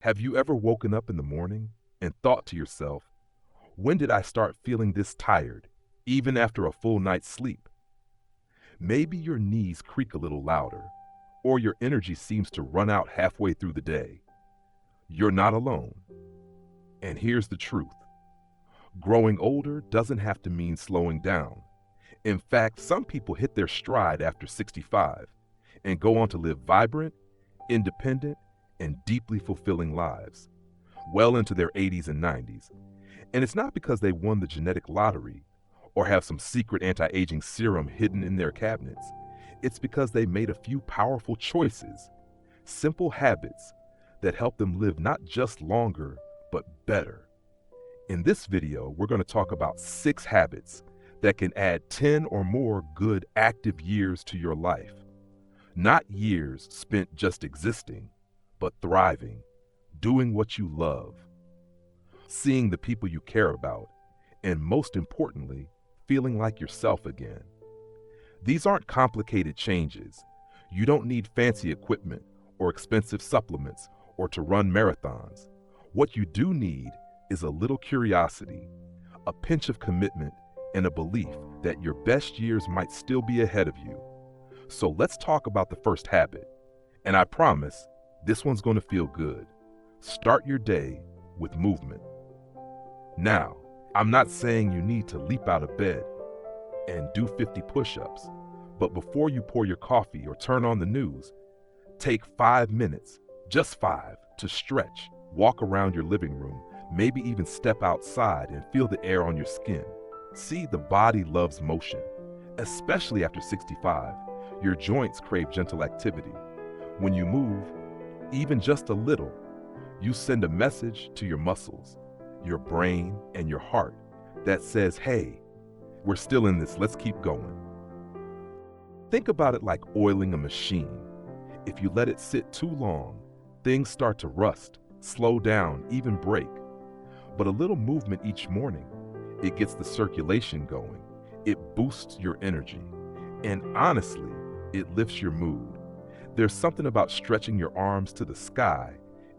Have you ever woken up in the morning and thought to yourself, when did I start feeling this tired, even after a full night's sleep? Maybe your knees creak a little louder, or your energy seems to run out halfway through the day. You're not alone. And here's the truth. Growing older doesn't have to mean slowing down. In fact, some people hit their stride after 65 and go on to live vibrant, independent, and deeply fulfilling lives, well into their 80s and 90s. And it's not because they won the genetic lottery or have some secret anti-aging serum hidden in their cabinets. It's because they made a few powerful choices, simple habits that help them live not just longer, but better. In this video, we're going to talk about 6 habits that can add 10 or more good active years to your life. Not years spent just existing, but thriving, doing what you love, seeing the people you care about, and most importantly, feeling like yourself again. These aren't complicated changes. You don't need fancy equipment or expensive supplements or to run marathons. What you do need is a little curiosity, a pinch of commitment, and a belief that your best years might still be ahead of you. So let's talk about the first habit. And I promise, this one's going to feel good. Start your day with movement. Now, I'm not saying you need to leap out of bed and do 50 push-ups, but before you pour your coffee or turn on the news, take 5 minutes, just 5, to stretch, walk around your living room, maybe even step outside and feel the air on your skin. See, the body loves motion, especially after 65. Your joints crave gentle activity. When you move, even just a little, you send a message to your muscles, your brain, and your heart that says, hey, we're still in this, let's keep going. Think about it like oiling a machine. If you let it sit too long, things start to rust, slow down, even break. But a little movement each morning, it gets the circulation going, it boosts your energy, and honestly, it lifts your mood. There's something about stretching your arms to the sky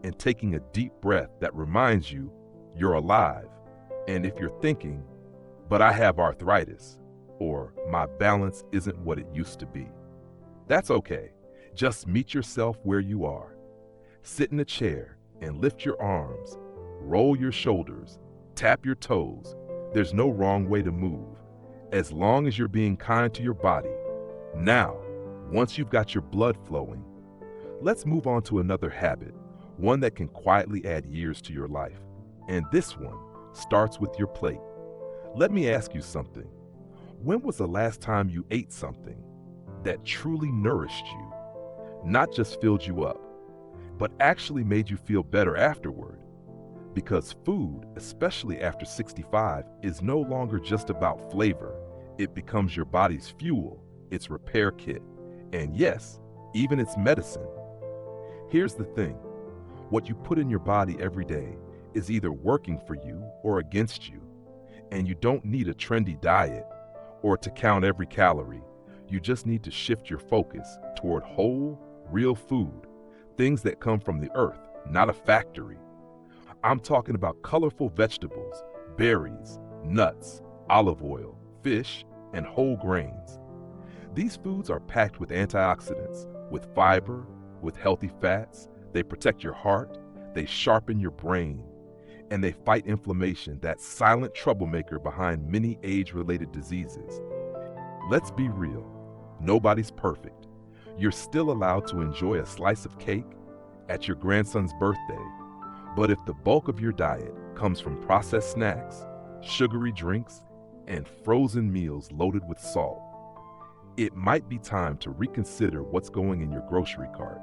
and taking a deep breath that reminds you you're alive. And if you're thinking, but I have arthritis, or my balance isn't what it used to be, that's okay. Just meet yourself where you are. Sit in a chair and lift your arms, roll your shoulders, tap your toes. There's no wrong way to move, as long as you're being kind to your body. Now, once you've got your blood flowing, let's move on to another habit, one that can quietly add years to your life. And this one starts with your plate. Let me ask you something. When was the last time you ate something that truly nourished you, not just filled you up, but actually made you feel better afterward? Because food, especially after 65, is no longer just about flavor. It becomes your body's fuel, its repair kit, and yes, even its medicine. Here's the thing. What you put in your body every day is either working for you or against you. And you don't need a trendy diet or to count every calorie. You just need to shift your focus toward whole, real food, things that come from the earth, not a factory. I'm talking about colorful vegetables, berries, nuts, olive oil, fish, and whole grains. These foods are packed with antioxidants, with fiber, with healthy fats. They protect your heart, they sharpen your brain, and they fight inflammation, that silent troublemaker behind many age-related diseases. Let's be real, nobody's perfect. You're still allowed to enjoy a slice of cake at your grandson's birthday, but if the bulk of your diet comes from processed snacks, sugary drinks, and frozen meals loaded with salt, it might be time to reconsider what's going in your grocery cart.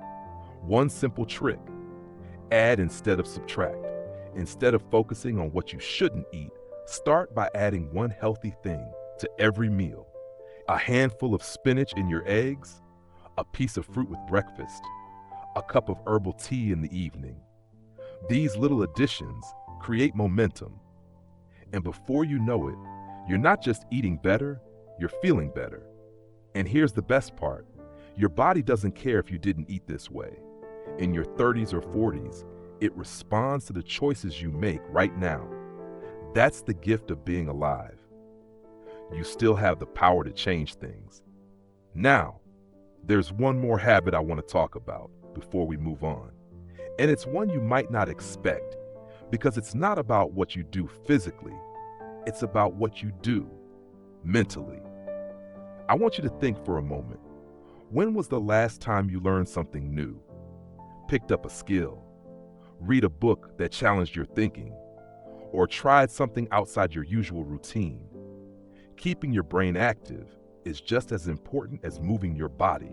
One simple trick: add instead of subtract. Instead of focusing on what you shouldn't eat, start by adding one healthy thing to every meal. A handful of spinach in your eggs, a piece of fruit with breakfast, a cup of herbal tea in the evening. These little additions create momentum. And before you know it, you're not just eating better, you're feeling better. And here's the best part. Your body doesn't care if you didn't eat this way. In your 30s or 40s, It responds to the choices you make right now. That's the gift of being alive. You still have the power to change things. Now, there's one more habit I want to talk about before we move on. And it's one you might not expect, because it's not about what you do physically, it's about what you do mentally. I want you to think for a moment. When was the last time you learned something new, picked up a skill, read a book that challenged your thinking, or tried something outside your usual routine? Keeping your brain active is just as important as moving your body.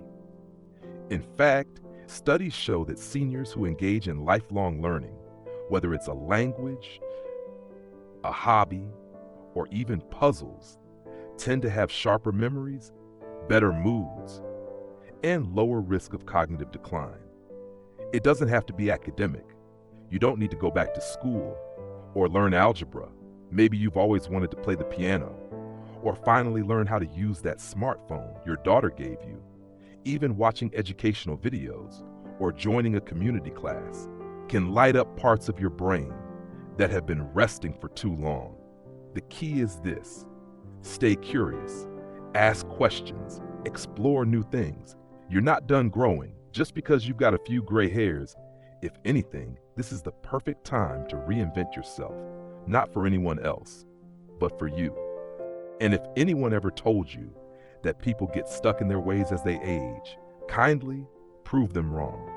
In fact, studies show that seniors who engage in lifelong learning, whether it's a language, a hobby, or even puzzles, tend to have sharper memories, better moods, and lower risk of cognitive decline. It doesn't have to be academic. You don't need to go back to school or learn algebra. Maybe you've always wanted to play the piano, or finally learn how to use that smartphone your daughter gave you. Even watching educational videos or joining a community class can light up parts of your brain that have been resting for too long. The key is this: stay curious, ask questions, explore new things. You're not done growing just because you've got a few gray hairs. If anything, this is the perfect time to reinvent yourself, not for anyone else, but for you. And if anyone ever told you that people get stuck in their ways as they age, kindly prove them wrong,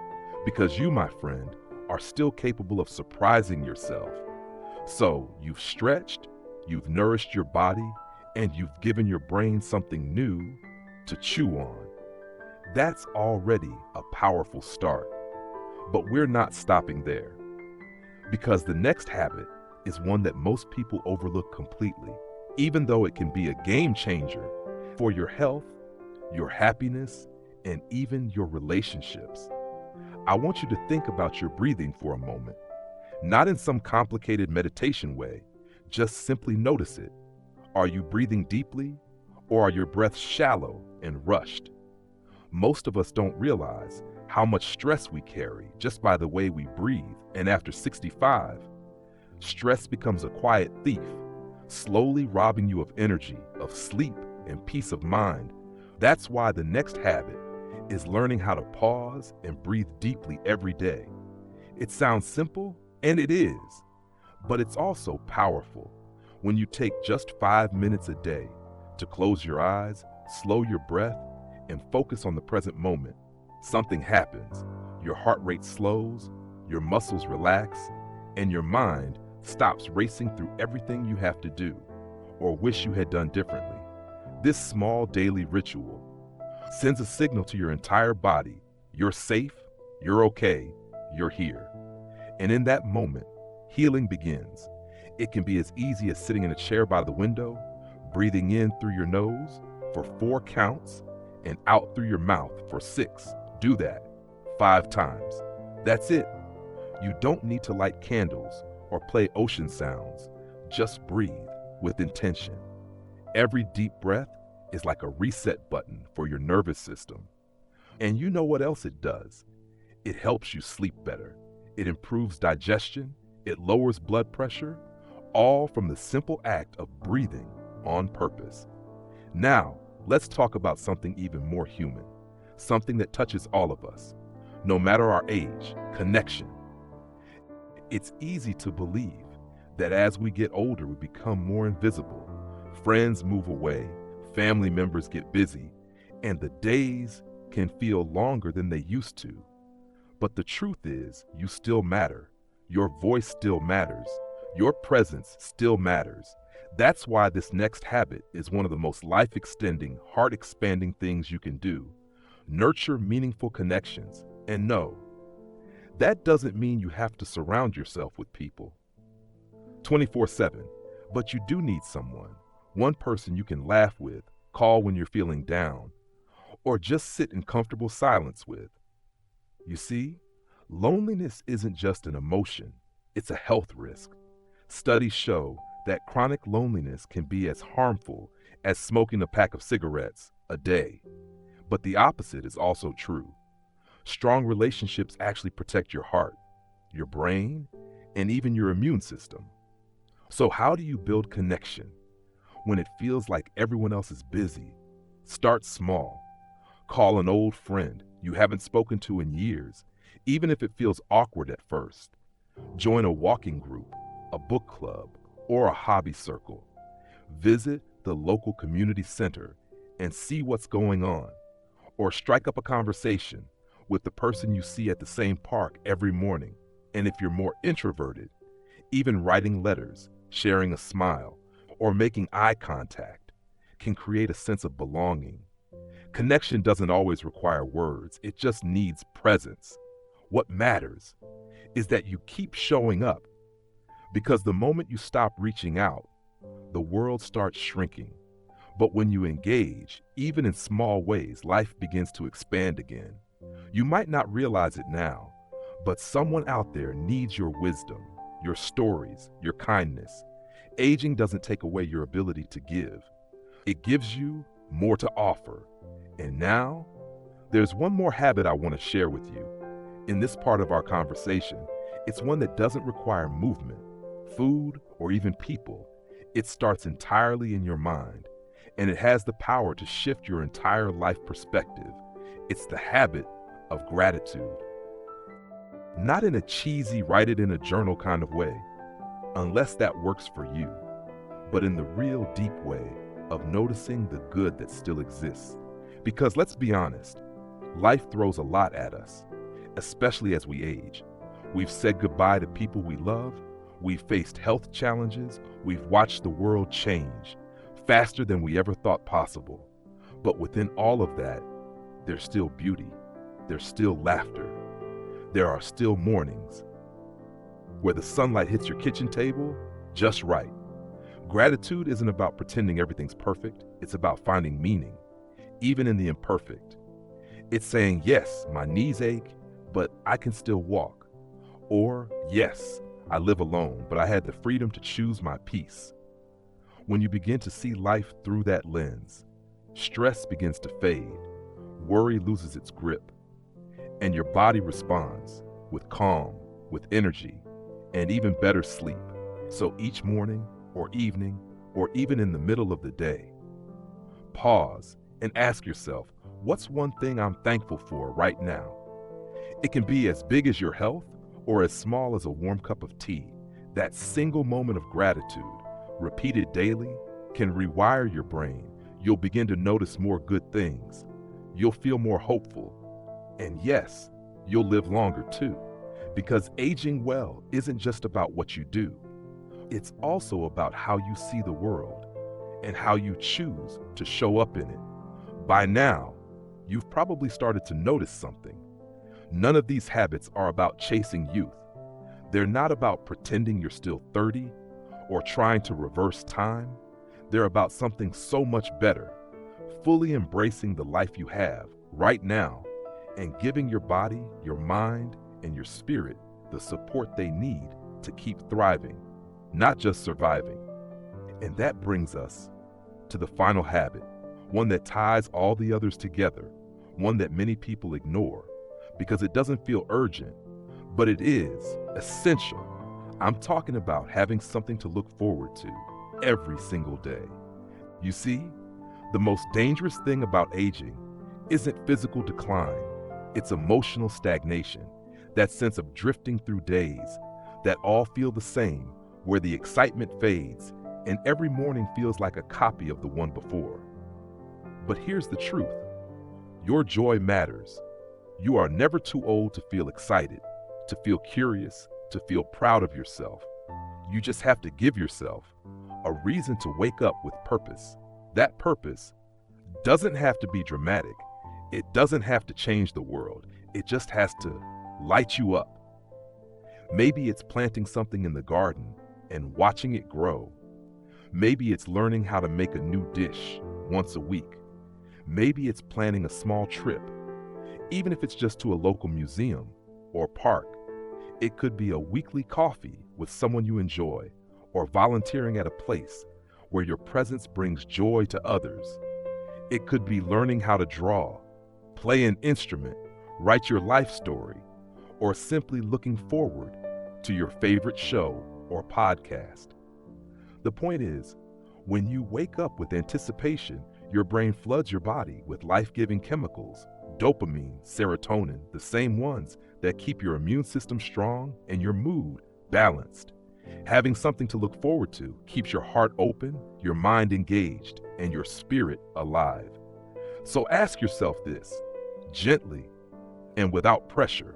because you, my friend, are still capable of surprising yourself. So you've stretched, you've nourished your body, and you've given your brain something new to chew on. That's already a powerful start. But we're not stopping there, because the next habit is one that most people overlook completely, even though it can be a game changer for your health, your happiness, and even your relationships. I want you to think about your breathing for a moment, not in some complicated meditation way, just simply notice it. Are you breathing deeply, or are your breaths shallow and rushed? Most of us don't realize how much stress we carry just by the way we breathe, and after 65, stress becomes a quiet thief, slowly robbing you of energy, of sleep, and peace of mind. That's why the next habit is learning how to pause and breathe deeply every day. It sounds simple, and it is, but it's also powerful. When you take just 5 minutes a day to close your eyes, slow your breath, and focus on the present moment, something happens. Your heart rate slows, your muscles relax, and your mind stops racing through everything you have to do or wish you had done differently. This small daily ritual sends a signal to your entire body: you're safe, you're okay, you're here. And in that moment, healing begins. It can be as easy as sitting in a chair by the window, breathing in through your nose for 4 counts and out through your mouth for 6. Do that 5 times. That's it. You don't need to light candles or play ocean sounds. Just breathe with intention. Every deep breath is like a reset button for your nervous system. And you know what else it does? It helps you sleep better. It improves digestion. It lowers blood pressure, all from the simple act of breathing on purpose. Now, let's talk about something even more human, something that touches all of us, no matter our age: connection. It's easy to believe that as we get older, we become more invisible. Friends move away, family members get busy, and the days can feel longer than they used to. But the truth is, you still matter. Your voice still matters. Your presence still matters. That's why this next habit is one of the most life-extending, heart-expanding things you can do. Nurture meaningful connections. And no, that doesn't mean you have to surround yourself with people 24/7, but you do need someone, one person you can laugh with, call when you're feeling down, or just sit in comfortable silence with. You see, loneliness isn't just an emotion, it's a health risk. Studies show that chronic loneliness can be as harmful as smoking a pack of cigarettes a day. But the opposite is also true. Strong relationships actually protect your heart, your brain, and even your immune system. So how do you build connection when it feels like everyone else is busy? Start small. Call an old friend you haven't spoken to in years, even if it feels awkward at first. Join a walking group, a book club, or a hobby circle. Visit the local community center and see what's going on, or strike up a conversation with the person you see at the same park every morning. And if you're more introverted, even writing letters, sharing a smile, or making eye contact can create a sense of belonging. Connection doesn't always require words, it just needs presence. What matters is that you keep showing up, because the moment you stop reaching out, the world starts shrinking. But when you engage, even in small ways, life begins to expand again. You might not realize it now, but someone out there needs your wisdom, your stories, your kindness. Aging doesn't take away your ability to give. It gives you more to offer. And now, there's one more habit I want to share with you. In this part of our conversation, it's one that doesn't require movement, food, or even people. It starts entirely in your mind, and it has the power to shift your entire life perspective. It's the habit of gratitude. Not in a cheesy, write it in a journal kind of way, unless that works for you, but in the real deep way of noticing the good that still exists. Because let's be honest, life throws a lot at us, especially as we age. We've said goodbye to people we love, we've faced health challenges, we've watched the world change faster than we ever thought possible. But within all of that, there's still beauty, there's still laughter, there are still mornings where the sunlight hits your kitchen table just right. Gratitude isn't about pretending everything's perfect, it's about finding meaning, even in the imperfect. It's saying, yes, my knees ache, but I can still walk. Or, yes, I live alone, but I had the freedom to choose my peace. When you begin to see life through that lens, stress begins to fade, worry loses its grip, and your body responds with calm, with energy, and even better sleep. So each morning or evening, or even in the middle of the day, pause and ask yourself, what's one thing I'm thankful for right now? It can be as big as your health or as small as a warm cup of tea. That single moment of gratitude, repeated daily, can rewire your brain. You'll begin to notice more good things. You'll feel more hopeful. And yes, you'll live longer too. Because aging well isn't just about what you do. It's also about how you see the world and how you choose to show up in it. By now, you've probably started to notice something. None of these habits are about chasing youth. They're not about pretending you're still 30 or trying to reverse time. They're about something so much better, fully embracing the life you have right now and giving your body, your mind, and your spirit the support they need to keep thriving, not just surviving. And that brings us to the final habit, one that ties all the others together, one that many people ignore because it doesn't feel urgent, but it is essential. I'm talking about having something to look forward to every single day. You see, the most dangerous thing about aging isn't physical decline, it's emotional stagnation, that sense of drifting through days that all feel the same, where the excitement fades and every morning feels like a copy of the one before. But here's the truth. Your joy matters. You are never too old to feel excited, to feel curious, to feel proud of yourself. You just have to give yourself a reason to wake up with purpose. That purpose doesn't have to be dramatic. It doesn't have to change the world. It just has to light you up. Maybe it's planting something in the garden and watching it grow. Maybe it's learning how to make a new dish once a week. Maybe it's planning a small trip, even if it's just to a local museum or park. It could be a weekly coffee with someone you enjoy, or volunteering at a place where your presence brings joy to others. It could be learning how to draw, play an instrument, write your life story, or simply looking forward to your favorite show or podcast. The point is, when you wake up with anticipation, your brain floods your body with life-giving chemicals, dopamine, serotonin, the same ones that keep your immune system strong and your mood balanced. Having something to look forward to keeps your heart open, your mind engaged, and your spirit alive. So ask yourself this, gently and without pressure,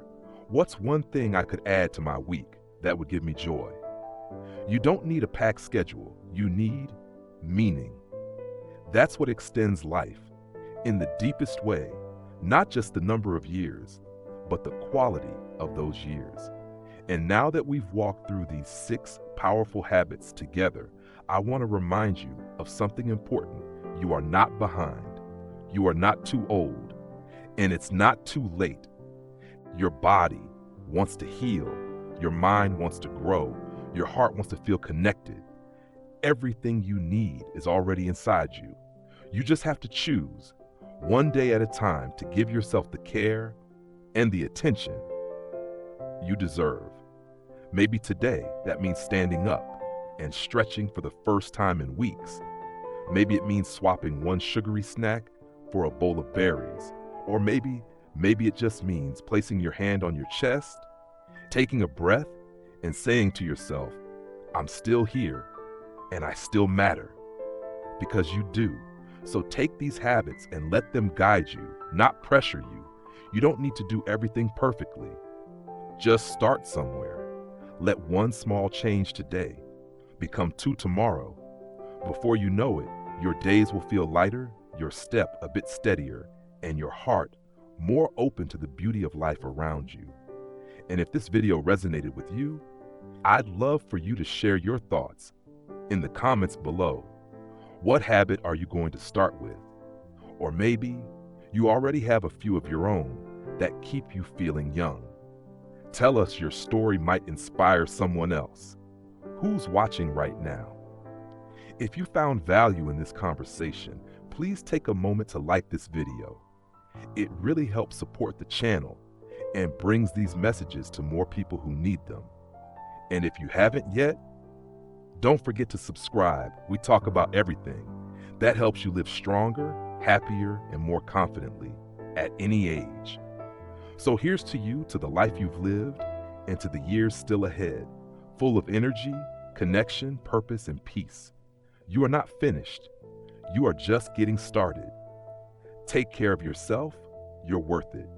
what's one thing I could add to my week that would give me joy? You don't need a packed schedule, you need meaning. That's what extends life in the deepest way, not just the number of years, but the quality of those years. And now that we've walked through these 6 powerful habits together, I want to remind you of something important. You are not behind. You are not too old. And it's not too late. Your body wants to heal. Your mind wants to grow. Your heart wants to feel connected. Everything you need is already inside you. You just have to choose, one day at a time, to give yourself the care and the attention you deserve. Maybe today that means standing up and stretching for the first time in weeks. Maybe it means swapping one sugary snack for a bowl of berries. Or maybe it just means placing your hand on your chest, taking a breath, and saying to yourself, I'm still here and I still matter. Because you do. So take these habits and let them guide you, not pressure you. You don't need to do everything perfectly. Just start somewhere. Let one small change today become 2 tomorrow. Before you know it, your days will feel lighter, your step a bit steadier, and your heart more open to the beauty of life around you. And if this video resonated with you, I'd love for you to share your thoughts in the comments below. What habit are you going to start with? Or maybe you already have a few of your own that keep you feeling young. Tell us your story might inspire someone else. Who's watching right now? If you found value in this conversation, please take a moment to like this video. It really helps support the channel and brings these messages to more people who need them. And if you haven't yet, don't forget to subscribe. We talk about everything. That helps you live stronger, happier, and more confidently at any age. So here's to you, to the life you've lived, and to the years still ahead, full of energy, connection, purpose, and peace. You are not finished. You are just getting started. Take care of yourself. You're worth it.